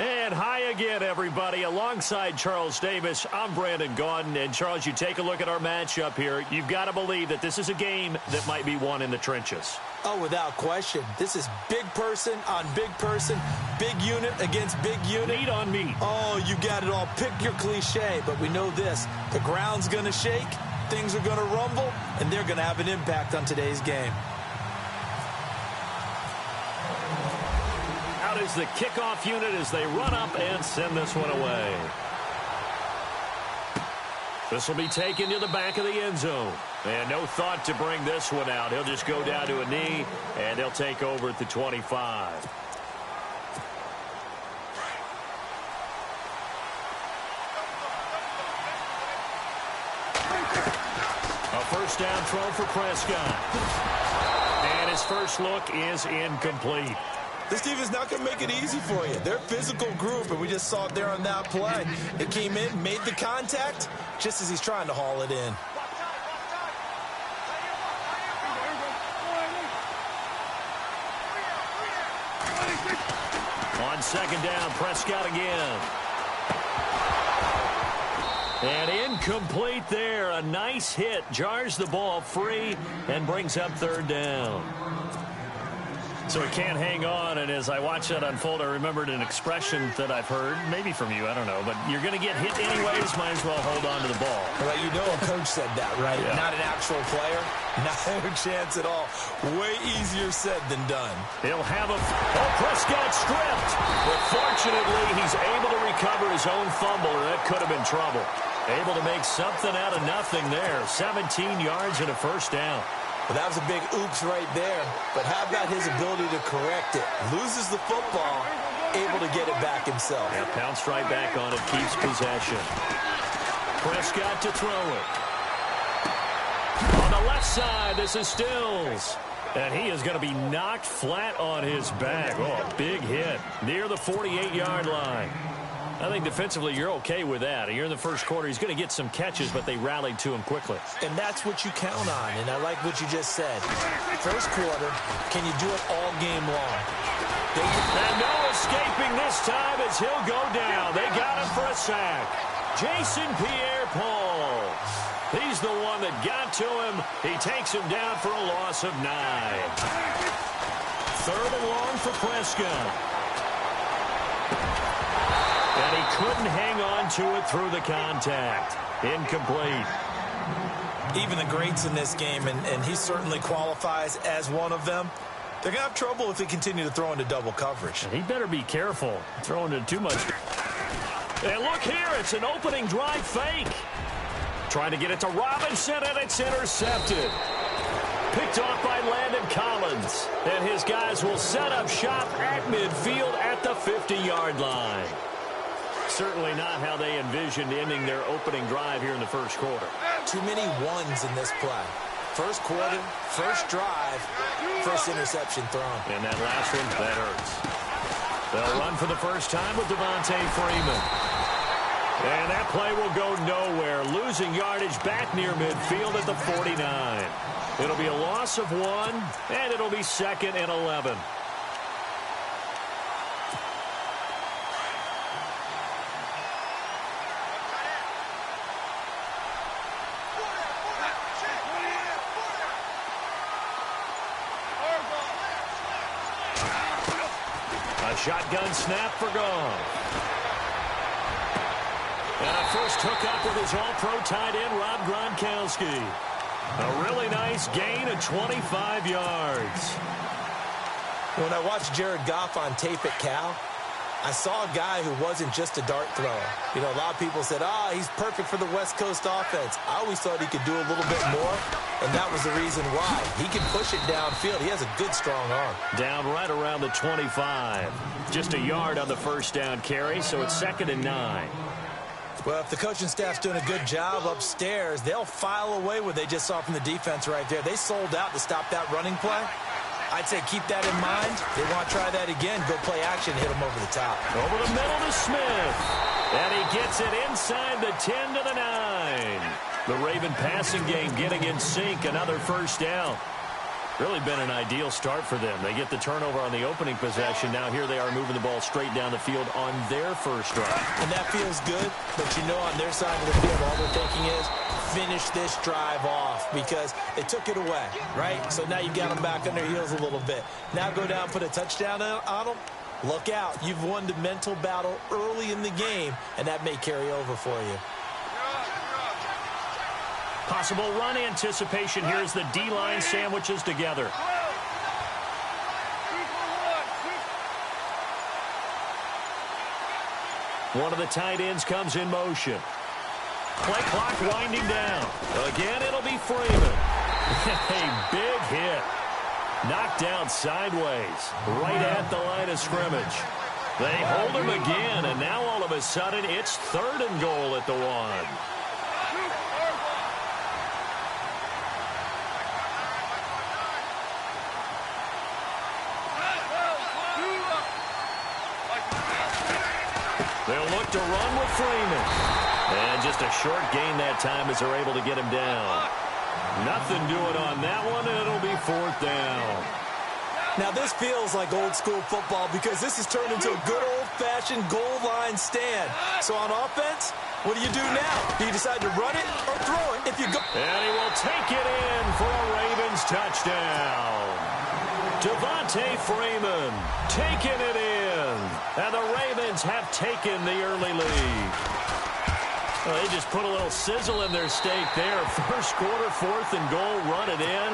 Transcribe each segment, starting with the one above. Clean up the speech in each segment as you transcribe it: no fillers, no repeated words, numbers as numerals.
And hi again, everybody. Alongside Charles Davis, I'm Brandon Gaudin. And, Charles, you take a look at our matchup here. You've got to believe that this is a game that might be won in the trenches. Oh, without question. This is big person on big person, big unit against big unit. Meat on meat. Oh, you got it all. Pick your cliche, but we know this. The ground's going to shake, things are going to rumble, and they're going to have an impact on today's game. Out is the kickoff unit as they run up and send this one away. This will be taken to the back of the end zone. And no thought to bring this one out. He'll just go down to a knee, and he'll take over at the 25. A first down throw for Prescott. And his first look is incomplete. This team is not going to make it easy for you. They're a physical group, and we just saw it there on that play. It came in, made the contact, just as he's trying to haul it in. On second down, Prescott again. And incomplete there. A nice hit. Jars the ball free and brings up third down. So he can't hang on, and as I watch that unfold, I remembered an expression that I've heard, maybe from you, I don't know, but you're going to get hit anyways, might as well hold on to the ball. Well, you know a coach said that, right? Yeah. Not an actual player. No chance at all. Way easier said than done. He'll have a... Oh, Prescott stripped. But fortunately, he's able to recover his own fumble, or that could have been trouble. Able to make something out of nothing there. 17 yards and a first down. Well, that was a big oops right there. But how about his ability to correct it? Loses the football, able to get it back himself. Yeah, pounced right back on it, keeps possession. Prescott to throw it. On the left side, this is Stills. And he is going to be knocked flat on his back. Oh, a big hit near the 48-yard line. I think defensively you're okay with that. You're in the first quarter. He's going to get some catches, but they rallied to him quickly. And that's what you count on, and I like what you just said. First quarter, can you do it all game long? And no escaping this time as he'll go down. They got him for a sack. Jason Pierre-Paul. He's the one that got to him. He takes him down for a loss of 9. Third and long for Prescott. And he couldn't hang on to it through the contact. Incomplete. Even the greats in this game, and he certainly qualifies as one of them, they're going to have trouble if they continue to throw into double coverage. And he better be careful throwing into too much. And look here, it's an opening drive fake. Trying to get it to Robinson, and it's intercepted. Picked off by Landon Collins. And his guys will set up shop at midfield at the 50-yard line. Certainly not how they envisioned ending their opening drive here in the first quarter. Too many ones in this play. First quarter, first drive, first interception thrown. And that last one, that hurts. They'll run for the first time with Devontae Freeman. And that play will go nowhere. Losing yardage back near midfield at the 49. It'll be a loss of 1, and it'll be 2nd and 11. A shotgun snap for Goff. And a first hookup with his all-pro tight end, Rob Gronkowski. A really nice gain of 25 yards. When I watched Jared Goff on tape at Cal, I saw a guy who wasn't just a dart thrower. You know, a lot of people said, he's perfect for the West Coast offense. I always thought he could do a little bit more, and that was the reason why. He can push it downfield. He has a good, strong arm. Down right around the 25. Just a yard on the first down carry, so it's 2nd and 9. Well, if the coaching staff's doing a good job upstairs, they'll file away what they just saw from the defense right there. They sold out to stop that running play. I'd say keep that in mind. They want to try that again. Go play action, hit them over the top. Over the middle to Smith. And he gets it inside the 10 to the 9. The Raven passing game getting in sync. Another first down. Really been an ideal start for them. They get the turnover on the opening possession. Now here they are moving the ball straight down the field on their first drive. And that feels good, but you know on their side of the field, all they're thinking is finish this drive off because they took it away, right? So now you got them back on their heels a little bit. Now go down, put a touchdown on them. Look out. You've won the mental battle early in the game, and that may carry over for you. Possible run anticipation here as the D-line sandwiches together. One of the tight ends comes in motion. Play clock winding down. Again, it'll be Freeman. A big hit. Knocked down sideways, right at the line of scrimmage. They hold him again, and now all of a sudden it's 3rd and goal at the 1. They'll look to run with Freeman. And just a short gain that time as they're able to get him down. Nothing doing on that one, and it'll be 4th down. Now, this feels like old school football because this has turned into a good old-fashioned goal line stand. So on offense, what do you do now? Do you decide to run it or throw it? If you go, and he will take it in for a Ravens touchdown. Devontae Freeman taking it in. And the Ravens have taken the early lead. Well, they just put a little sizzle in their steak there. First quarter, 4th and goal, run it in.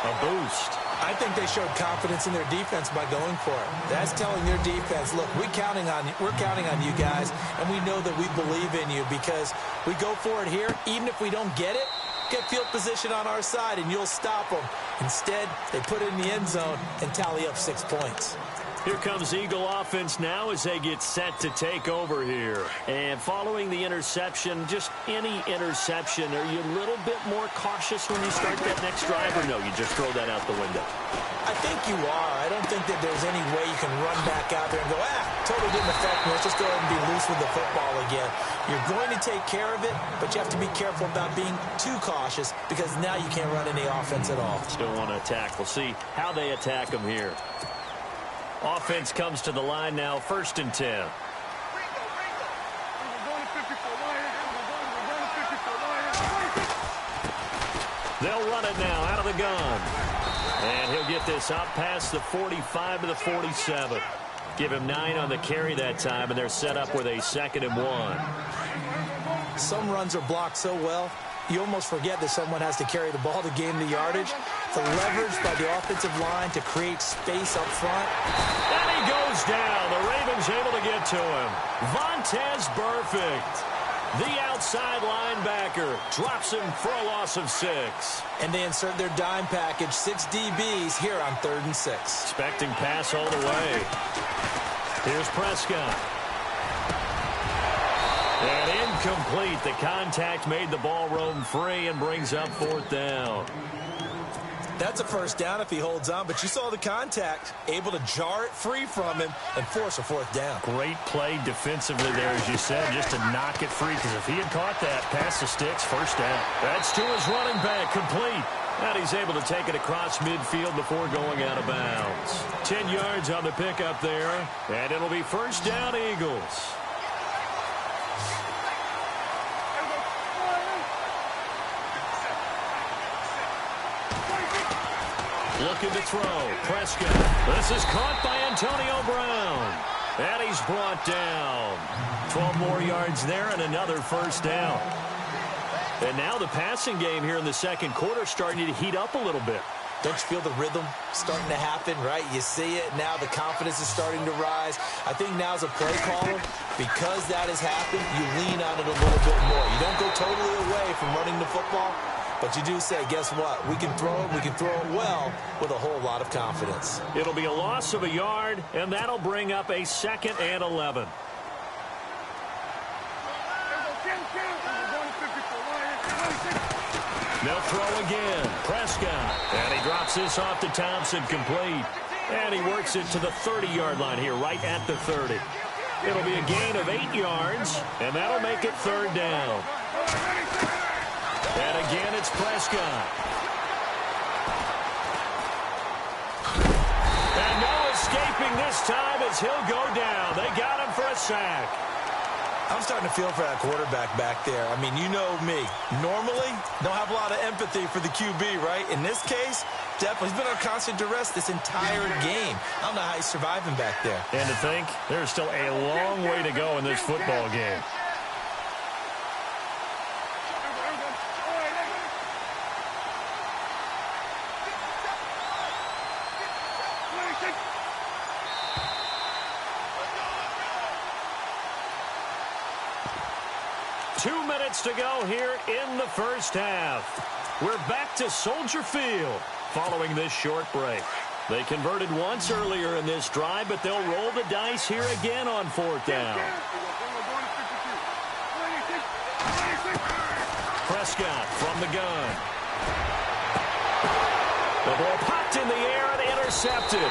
A boost. I think they showed confidence in their defense by going for it. That's telling their defense, look, we're counting on you guys, and we know that we believe in you because we go for it here. Even if we don't get it, get field position on our side, and you'll stop them. Instead, they put it in the end zone and tally up 6 points. Here comes Eagle offense now as they get set to take over here. And following the interception, just any interception, are you a little bit more cautious when you start that next drive, or no, you just throw that out the window? I think you are. I don't think that there's any way you can run back out there and go, totally didn't affect me. Let's just go ahead and be loose with the football again. You're going to take care of it, but you have to be careful about being too cautious because now you can't run any offense at all. Still want to attack. We'll see how they attack them here. Offense comes to the line now, 1st and 10. They'll run it now out of the gun. And he'll get this up past the 45 to the 47. Give him 9 on the carry that time, and they're set up with a 2nd and 1. Some runs are blocked so well, you almost forget that someone has to carry the ball to gain the yardage. The leverage by the offensive line to create space up front. And he goes down. The Ravens able to get to him. Vontaze Burfict, the outside linebacker, drops him for a loss of 6. And they insert their dime package, 6 DBs here on 3rd and 6. Expecting pass all the way. Here's Prescott. And incomplete. The contact made the ball roam free and brings up 4th down. That's a first down if he holds on, but you saw the contact, able to jar it free from him and force a 4th down. Great play defensively there, as you said, just to knock it free, because if he had caught that, past the sticks, 1st down. That's to his running back, complete. And he's able to take it across midfield before going out of bounds. 10 yards on the pickup there, and it'll be 1st down, Eagles. Looking to throw. Prescott. This is caught by Antonio Brown. And he's brought down. 12 more yards there and another 1st down. And now the passing game here in the 2nd quarter starting to heat up a little bit. Don't you feel the rhythm starting to happen, right? You see it. Now the confidence is starting to rise. I think now as a play caller, because that has happened, you lean on it a little bit more. You don't go totally away from running the football, but you do say, guess what? We can throw it well with a whole lot of confidence. It'll be a loss of a yard, and that'll bring up a 2nd and 11. They'll throw again. Prescott. And he drops this off to Thompson, complete. And he works it to the 30-yard line here, right at the 30. It'll be a gain of 8 yards, and that'll make it 3rd down. And again, it's Prescott. escaping this time as he'll go down. They got him for a sack. I'm starting to feel for that quarterback back there. I mean, you know me. Normally, don't have a lot of empathy for the QB, right? In this case, definitely. He's been on constant duress this entire game. I don't know how he's surviving back there. And to think, there's still a long way to go in this football game. To go here in the first half. We're back to Soldier Field following this short break. They converted once earlier in this drive, but they'll roll the dice here again on fourth down. Prescott from the gun. The ball popped in the air and intercepted.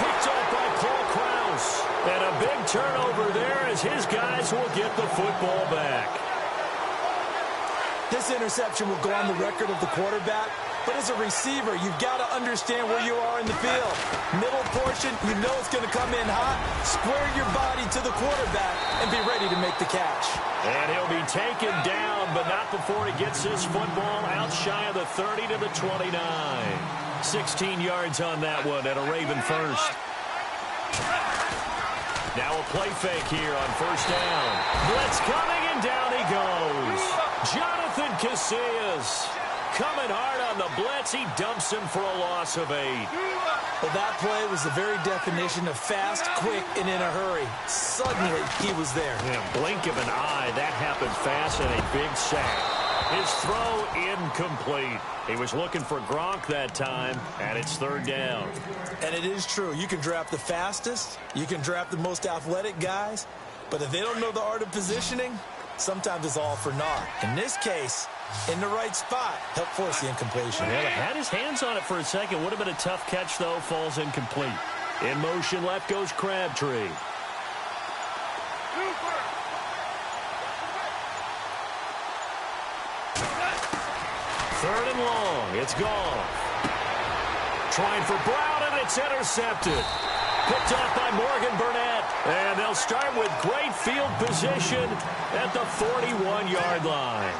Picked off by Paul Krause. And a big turnover there as his guys will get the football back. This interception will go on the record of the quarterback, but as a receiver, you've got to understand where you are in the field. Middle portion, you know it's going to come in hot. Square your body to the quarterback and be ready to make the catch. And he'll be taken down, but not before he gets his football out shy of the 30 to the 29. 16 yards on that one and a Raven first. Now a play fake here on first down. Blitz coming, and down he goes. Jonathan Casillas coming hard on the blitz. He dumps him for a loss of 8. Well, that play was the very definition of fast, quick, and in a hurry. Suddenly, he was there. Yeah, blink of an eye. That happened fast and a big sack. His throw incomplete. He was looking for Gronk that time, and it's third down. And it is true. You can draft the fastest. You can draft the most athletic guys. But if they don't know the art of positioning, sometimes it's all for naught. In this case, in the right spot, help force the incompletion. Yeah, had his hands on it for a second. Would have been a tough catch, though. Falls incomplete. In motion, left goes Crabtree. Third and long. It's gone. Trying for Brown, and it's intercepted. Picked off by Morgan Burnett. And they'll start with great field position at the 41-yard line.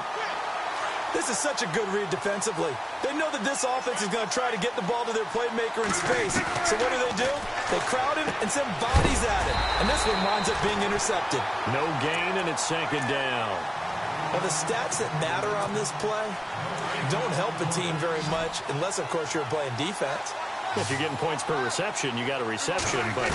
This is such a good read defensively. They know that this offense is going to try to get the ball to their playmaker in space. So what do? They crowd him and send bodies at him. And this one winds up being intercepted. No gain, and it's second down. Well, the stats that matter on this play don't help a team very much unless, of course, you're playing defense. If you're getting points per reception, you got a reception, but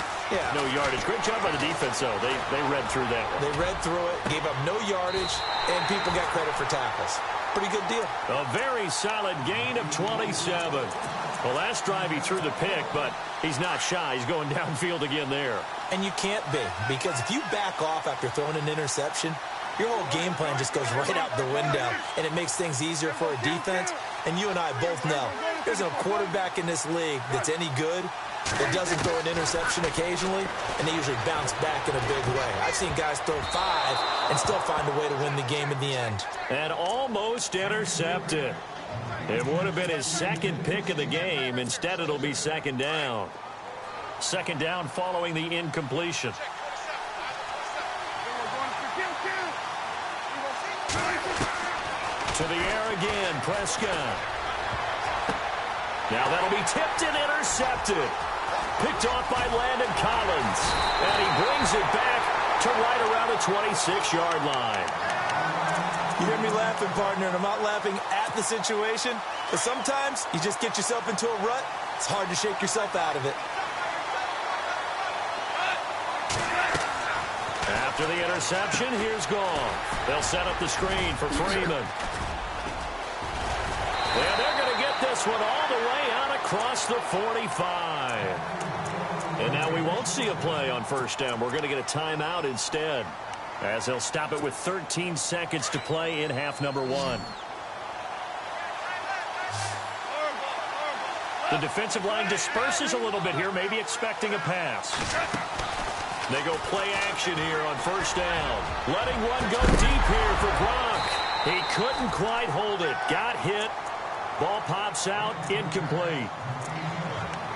no yardage. Great job by the defense, though. They read through that one. They read through it, gave up no yardage, and people got credit for tackles. Pretty good deal. A very solid gain of 27. The last drive he threw the pick, but he's not shy. He's going downfield again there. And you can't be, because if you back off after throwing an interception, your whole game plan just goes right out the window, and it makes things easier for a defense. And you and I both know there's no quarterback in this league that's any good that doesn't throw an interception occasionally, and they usually bounce back in a big way. I've seen guys throw 5 and still find a way to win the game in the end. And almost intercepted. It would have been his second pick of the game. Instead, it'll be second down. Second down following the incompletion. To the air again, Prescott. Now that'll be tipped and intercepted. Picked off by Landon Collins. And he brings it back to right around the 26-yard line. You hear me laughing, partner, and I'm not laughing at the situation, but sometimes you just get yourself into a rut. It's hard to shake yourself out of it. After the interception, here's Goff. They'll set up the screen for Freeman. And they're going to get this one all the way out across the 45. And now we won't see a play on first down. We're going to get a timeout instead, as they'll stop it with 13 seconds to play in half number 1. The defensive line disperses a little bit here, maybe expecting a pass. They go play action here on first down. Letting one go deep here for Gronk. He couldn't quite hold it. Got hit. Ball pops out, incomplete.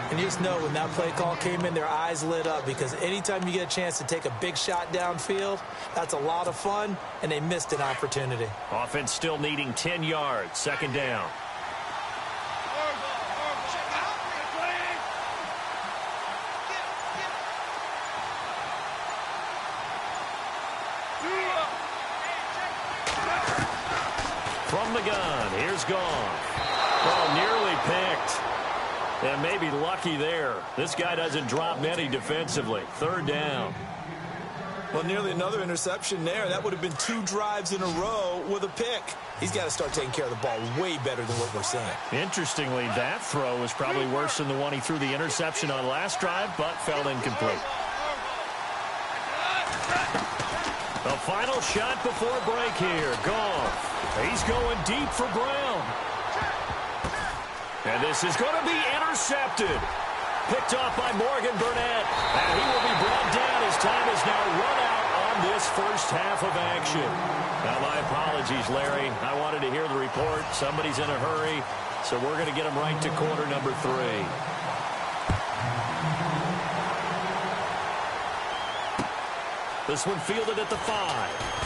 And you just know when that play call came in, their eyes lit up, because anytime you get a chance to take a big shot downfield, that's a lot of fun, and they missed an opportunity. Offense still needing 10 yards, second down. From the gun, here's Goff. Oh, nearly picked. And maybe lucky there. This guy doesn't drop many defensively. Third down. Well, nearly another interception there. That would have been 2 drives in a row with a pick. He's got to start taking care of the ball way better than what we're seeing. Interestingly, that throw was probably worse than the one he threw the interception on last drive, but fell incomplete. The final shot before break here. Goff. He's going deep for Brown. And this is going to be intercepted. Picked off by Morgan Burnett. And he will be brought down. His time is now run out on this first half of action. Now, my apologies, Larry. I wanted to hear the report. Somebody's in a hurry. So we're going to get him right to quarter number 3. This one fielded at the 5.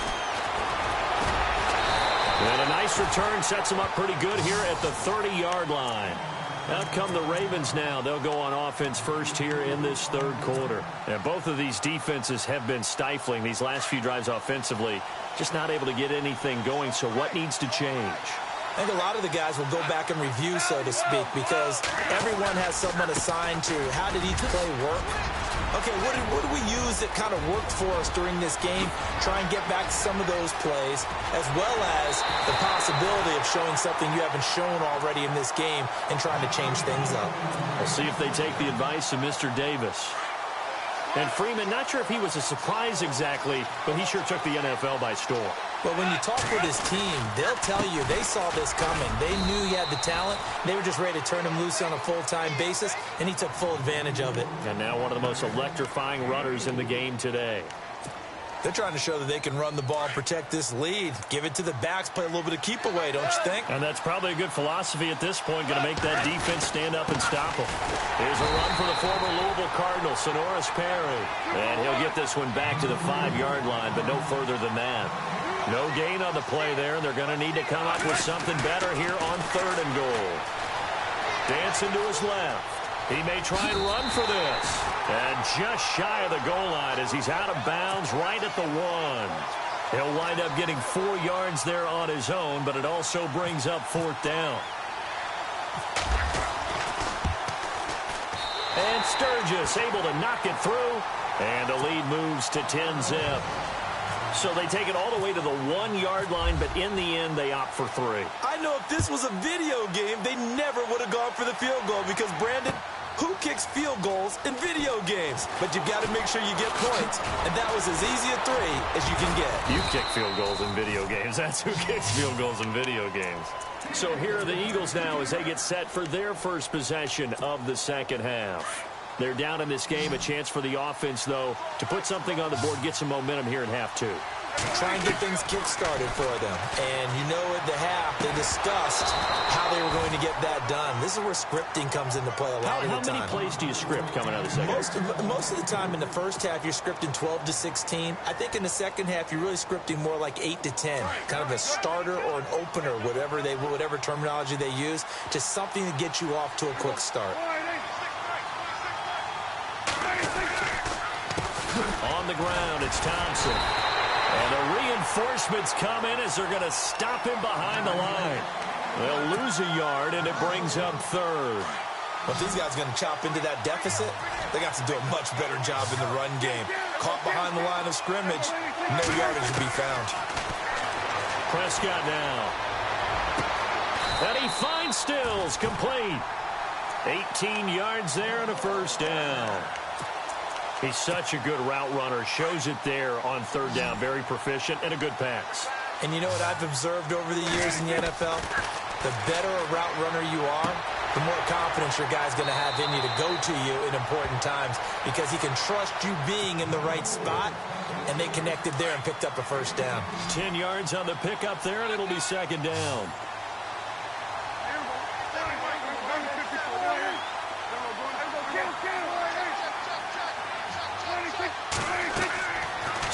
And a nice return sets them up pretty good here at the 30-yard line. Out come the Ravens now. They'll go on offense first here in this third quarter. And both of these defenses have been stifling these last few drives offensively. Just not able to get anything going. So what needs to change? I think a lot of the guys will go back and review, so to speak, because everyone has someone assigned to how did each play work. Okay, what do we use that kind of worked for us during this game? Try and get back to some of those plays, as well as the possibility of showing something you haven't shown already in this game and trying to change things up. We'll see if they take the advice of Mr. Davis. And Freeman, not sure if he was a surprise exactly, but he sure took the NFL by storm. But when you talk with his team, they'll tell you they saw this coming. They knew he had the talent. They were just ready to turn him loose on a full-time basis, and he took full advantage of it. And now one of the most electrifying runners in the game today. They're trying to show that they can run the ball and protect this lead. Give it to the backs, play a little bit of keep away, don't you think? And that's probably a good philosophy at this point, going to make that defense stand up and stop them. Here's a run for the former Louisville Cardinal, Sonoris Perry. And he'll get this one back to the 5-yard line, but no further than that. No gain on the play there, and they're going to need to come up with something better here on 3rd and goal. Dancing to his left. He may try and run for this. And just shy of the goal line as he's out of bounds right at the 1. He'll wind up getting 4 yards there on his own, but it also brings up 4th down. And Sturgis able to knock it through. And the lead moves to 10-zip. So they take it all the way to the 1-yard line, but in the end, they opt for 3. I know if this was a video game, they never would have gone for the field goal because, Brandon, who kicks field goals in video games? But you've got to make sure you get points, and that was as easy a 3 as you can get. You kick field goals in video games. That's who kicks field goals in video games. So here are the Eagles now as they get set for their first possession of the second half. They're down in this game. A chance for the offense, though, to put something on the board, get some momentum here in half 2. Try and get things kick-started for them. And you know at the half, they discussed how they were going to get that done. This is where scripting comes into play a lot of the time. How many plays do you script coming out of the second half? Most of the time in the first half, you're scripting 12 to 16. I think in the second half, you're really scripting more like 8 to 10. Kind of a starter or an opener, whatever terminology they use, just something to get you off to a quick start. On the ground, it's Thompson. And the reinforcements come in as they're going to stop him behind the line. They'll lose a yard, and it brings up 3rd. But these guys are going to chop into that deficit. They got to do a much better job in the run game. Caught behind the line of scrimmage, no yardage to be found. Prescott now. And he finds Stills, complete. 18 yards there and a first down. He's such a good route runner. Shows it there on 3rd down. Very proficient and a good pass. And you know what I've observed over the years in the NFL? The better a route runner you are, the more confidence your guy's going to have in you to go to you in important times because he can trust you being in the right spot, and they connected there and picked up a first down. 10 yards on the pickup there, and it'll be 2nd down.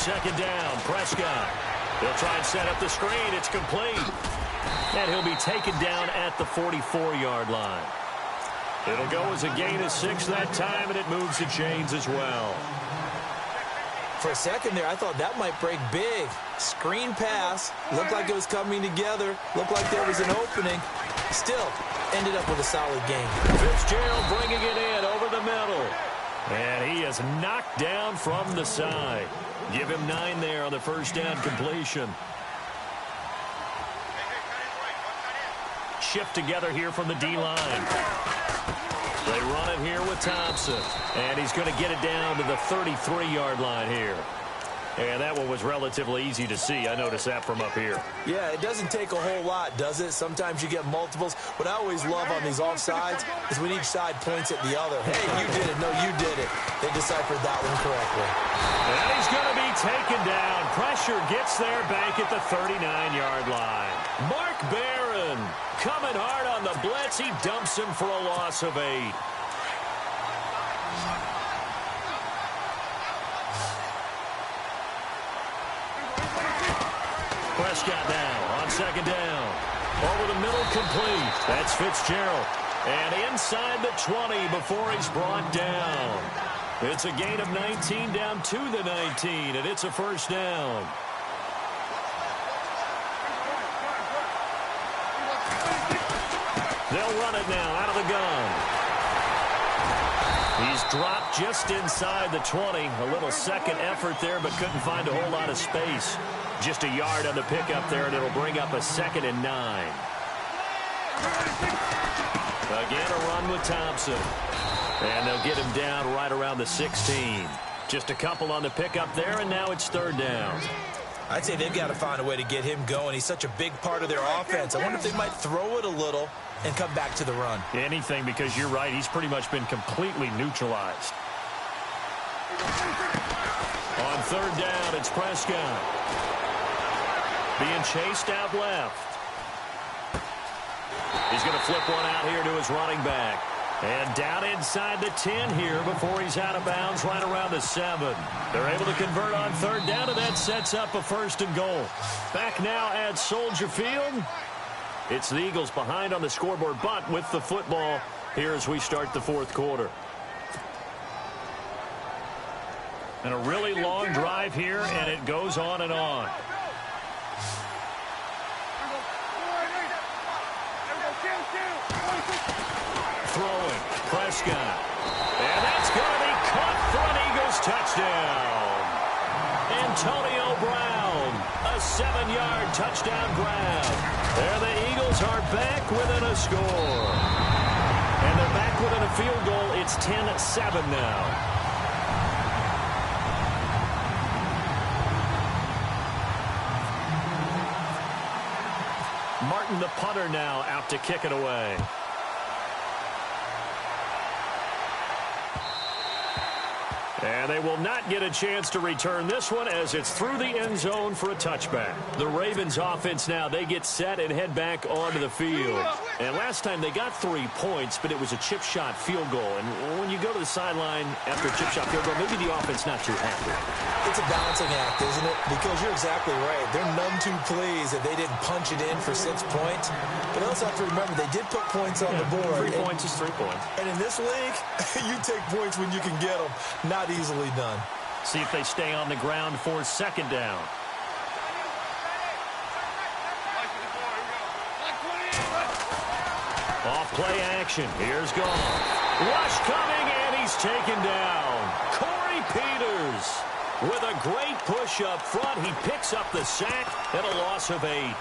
second down. Prescott. He'll try and set up the screen. It's complete. And he'll be taken down at the 44-yard line. It'll go as a gain of 6 that time, and it moves the chains as well. For a second there, I thought that might break big. Screen pass. Looked like it was coming together. Looked like there was an opening. Still, ended up with a solid gain. Fitzgerald bringing it in over the middle. And he is knocked down from the side. Give him 9 there on the first down completion. Shift together here from the D-line. They run it here with Thompson. And he's going to get it down to the 33-yard line here. And that one was relatively easy to see. I noticed that from up here. Yeah, it doesn't take a whole lot, does it? Sometimes you get multiples. What I always love on these offsides is when each side points at the other. Hey, you did it. No, you did it. They deciphered that one correctly. And he's going to be taken down. Pressure gets there back at the 39-yard line. Mark Barron coming hard on the blitz. He dumps him for a loss of 8. Prescott now on second down. Over the middle, complete. That's Fitzgerald. And inside the 20 before he's brought down. It's a gain of 19 down to the 19, and it's a first down. They'll run it now out of the gun. He's dropped just inside the 20. A little second effort there, but couldn't find a whole lot of space. Just a yard on the pickup there, and it'll bring up a 2nd and 9. Again, a run with Thompson. And they'll get him down right around the 16. Just a couple on the pickup there, and now it's 3rd down. I'd say they've got to find a way to get him going. He's such a big part of their offense. I wonder if they might throw it a little and come back to the run. Anything, because you're right. He's pretty much been completely neutralized. On 3rd down, it's Prescott. Being chased out left. He's going to flip one out here to his running back. And down inside the 10 here before he's out of bounds right around the 7. They're able to convert on 3rd down, and that sets up a 1st and goal. Back now at Soldier Field. It's the Eagles behind on the scoreboard, but with the football here as we start the 4th quarter. And a really long drive here, and it goes on and on. Throwing, Prescott. And that's going to be caught for an Eagles touchdown. Antonio Brown, a 7-yard touchdown grab. There the Eagles are back within a score. And they're back within a field goal. It's 10-7 now. Martin, the punter, now out to kick it away. And they will not get a chance to return this one as it's through the end zone for a touchback. The Ravens offense now, they get set and head back onto the field. And last time they got 3 points, but it was a chip shot field goal. And when you go to the sideline after a chip shot field goal, maybe the offense not too happy. It's a balancing act, isn't it? Because you're exactly right. They're none too pleased that they didn't punch it in for 6 points. But also have to remember, they did put points on the board. 3 points is 3 points. And in this league, you take points when you can get them. Not easily done. See if they stay on the ground for 2nd down. Off play action. Here's Goff. Rush coming, and he's taken down. Corey Peters with a great push up front. He picks up the sack and a loss of 8.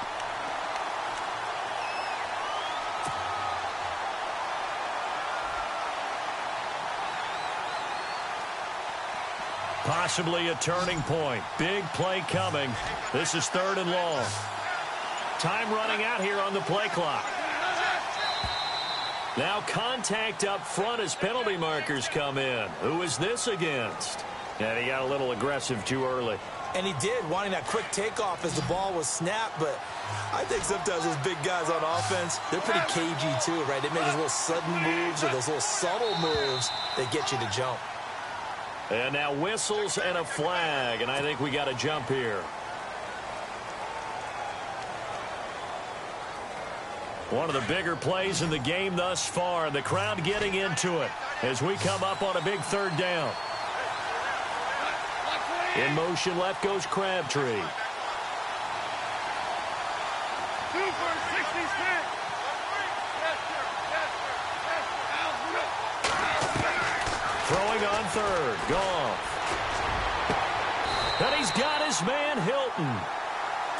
Possibly a turning point. Big play coming. This is 3rd and long. Time running out here on the play clock. Now contact up front as penalty markers come in. Who is this against? And he got a little aggressive too early. And he did, wanting that quick takeoff as the ball was snapped. But I think sometimes those big guys on offense, they're pretty cagey too, right? They make those little sudden moves or those little subtle moves that get you to jump. And now whistles and a flag, and I think we got a jump here. One of the bigger plays in the game thus far. The crowd getting into it as we come up on a big third down. In motion left goes Crabtree. Throwing on third. Goff. And he's got his man Hilton.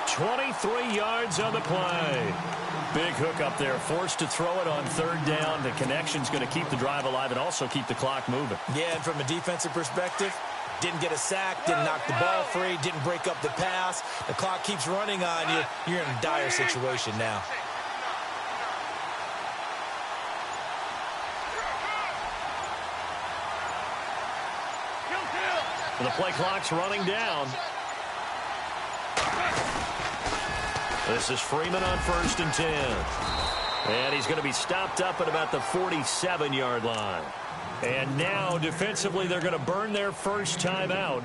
23 yards on the play. Big hook up there. Forced to throw it on third down. The connection's going to keep the drive alive and also keep the clock moving. Yeah, and from a defensive perspective, didn't get a sack, didn't knock the ball free, didn't break up the pass. The clock keeps running on you. You're in a dire situation now. The play clock's running down. This is Freeman on 1st and 10. And he's going to be stopped up at about the 47-yard line. And now, defensively, they're going to burn their first time out.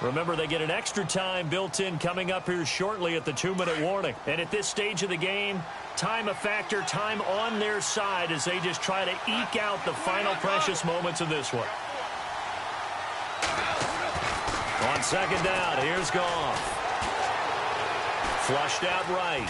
Remember, they get an extra time built in coming up here shortly at the 2-minute warning. And at this stage of the game, time a factor, time on their side as they just try to eke out the final precious moments of this one. On second down, here's Goff. Flushed out right.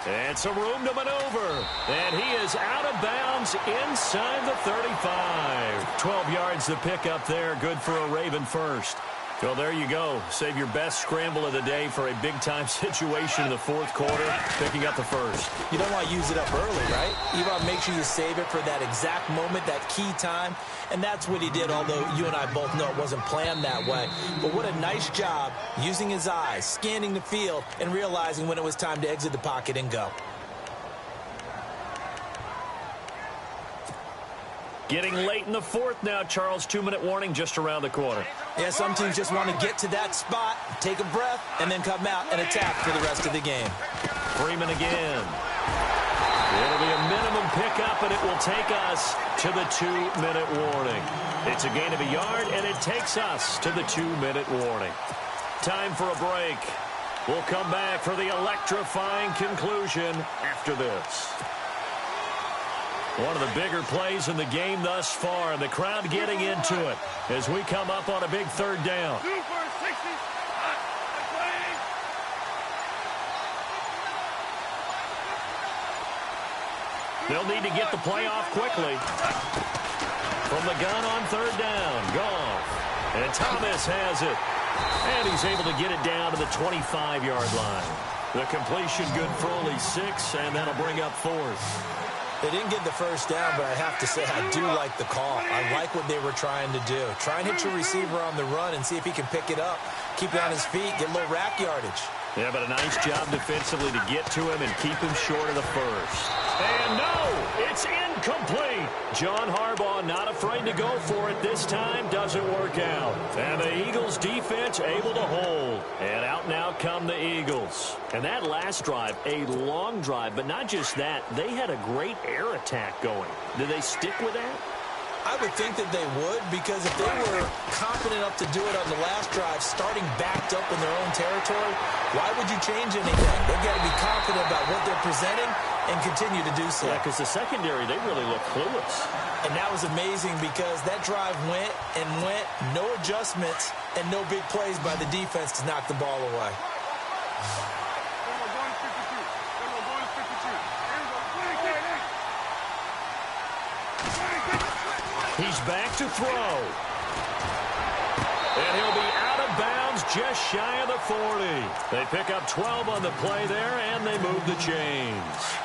And some room to maneuver. And he is out of bounds inside the 35. 12 yards to pick up there. Good for a Raven first. Well, there you go. Save your best scramble of the day for a big-time situation in the fourth quarter, picking up the first. You don't want to use it up early, right? You want to make sure you save it for that exact moment, that key time. And that's what he did, although you and I both know it wasn't planned that way. But what a nice job using his eyes, scanning the field, and realizing when it was time to exit the pocket and go. Getting late in the fourth now, Charles. 2-minute warning just around the corner. Yeah, some teams just want to get to that spot, take a breath, and then come out and attack for the rest of the game. Freeman again. It'll be a minimum pickup, and it will take us to the 2-minute warning. It's a gain of a yard, and it takes us to the 2-minute warning. Time for a break. We'll come back for the electrifying conclusion after this. One of the bigger plays in the game thus far. The crowd getting into it as we come up on a big third down. They'll need to get the play off quickly. From the gun on third down. Goff. And Thomas has it. And he's able to get it down to the 25-yard line. The completion good for only 6, and that'll bring up fourth. They didn't get the first down, but I have to say I do like the call. I like what they were trying to do. Try and hit your receiver on the run and see if he can pick it up. Keep it on his feet, get a little rack yardage. Yeah, but a nice job defensively to get to him and keep him short of the first. And no, it's incomplete. John Harbaugh not afraid to go for it this time. Doesn't work out. And the Eagles defense able to hold. And out now come the Eagles. And that last drive, a long drive, but not just that. They had a great air attack going. Did they stick with that? I would think that they would, because if they were confident enough to do it on the last drive, starting backed up in their own territory, why would you change anything? They've got to be confident about what they're presenting and continue to do so. Yeah, because the secondary, they really look clueless. And that was amazing because that drive went and went, no adjustments, and no big plays by the defense to knock the ball away. He's back to throw. And he'll be out of bounds just shy of the 40. They pick up 12 on the play there, and they move the chains.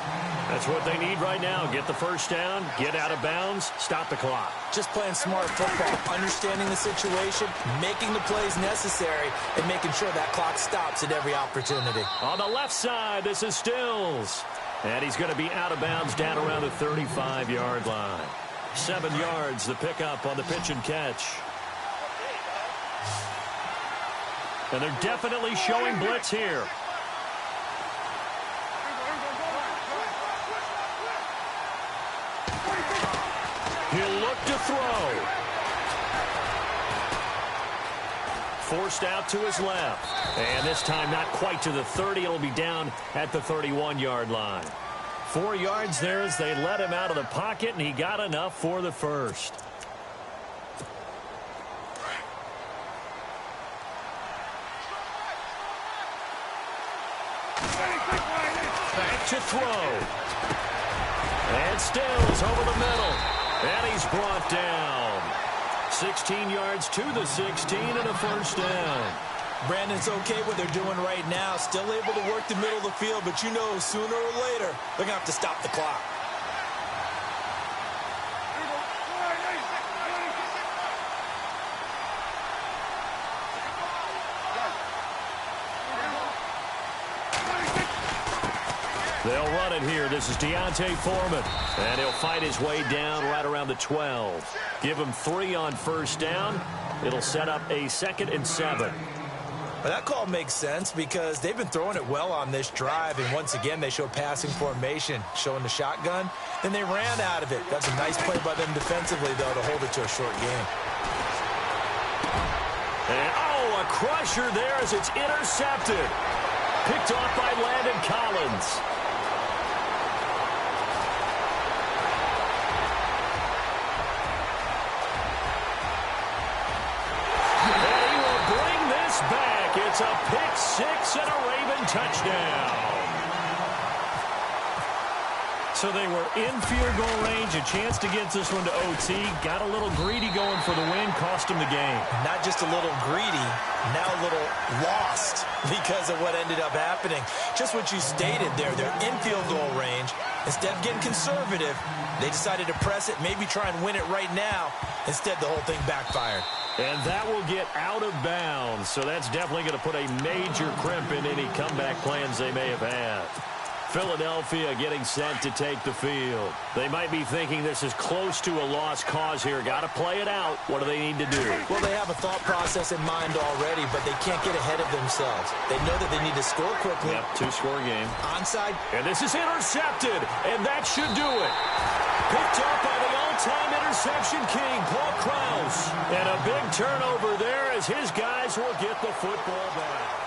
That's what they need right now. Get the first down, get out of bounds, stop the clock. Just playing smart football, understanding the situation, making the plays necessary, and making sure that clock stops at every opportunity. On the left side, this is Stills. And he's going to be out of bounds down around the 35-yard line. 7 yards, the pickup on the pitch and catch. And they're definitely showing blitz here. He'll look to throw. forced out to his left. And this time not quite to the 30. It'll be down at the 31-yard line. 4 yards there as they let him out of the pocket, and he got enough for the first. Back to throw. And Stills over the middle. And he's brought down. 16 yards to the 16 and a first down. Brandon, it's okay what they're doing right now. Still able to work the middle of the field, but you know sooner or later they're going to have to stop the clock. They'll run it here. This is Deontay Foreman. And he'll fight his way down right around the 12. Give him 3 on first down. It'll set up a 2nd and 7. But that call makes sense because they've been throwing it well on this drive. And once again, they show passing formation, showing the shotgun. Then they ran out of it. That's a nice play by them defensively, though, to hold it to a short game. And, oh, a crusher there as it's intercepted. Picked off by Landon Collins. It's a pick six and a Raven touchdown. So they were in field goal range, a chance to get this one to OT. Got a little greedy going for the win, cost him the game. Not just a little greedy, now a little lost because of what ended up happening. Just what you stated there, they're in field goal range. Instead of getting conservative, they decided to press it, maybe try and win it right now. Instead, the whole thing backfired. And that will get out of bounds. So that's definitely going to put a major crimp in any comeback plans they may have had. Philadelphia getting set to take the field. They might be thinking this is close to a lost cause here. Got to play it out. What do they need to do? Well, they have a thought process in mind already, but they can't get ahead of themselves. They know that they need to score quickly. Yep, 2-score game. Onside. And this is intercepted, and that should do it. Picked up by the all-time interception king, Paul Krause. And a big turnover there as his guys will get the football back.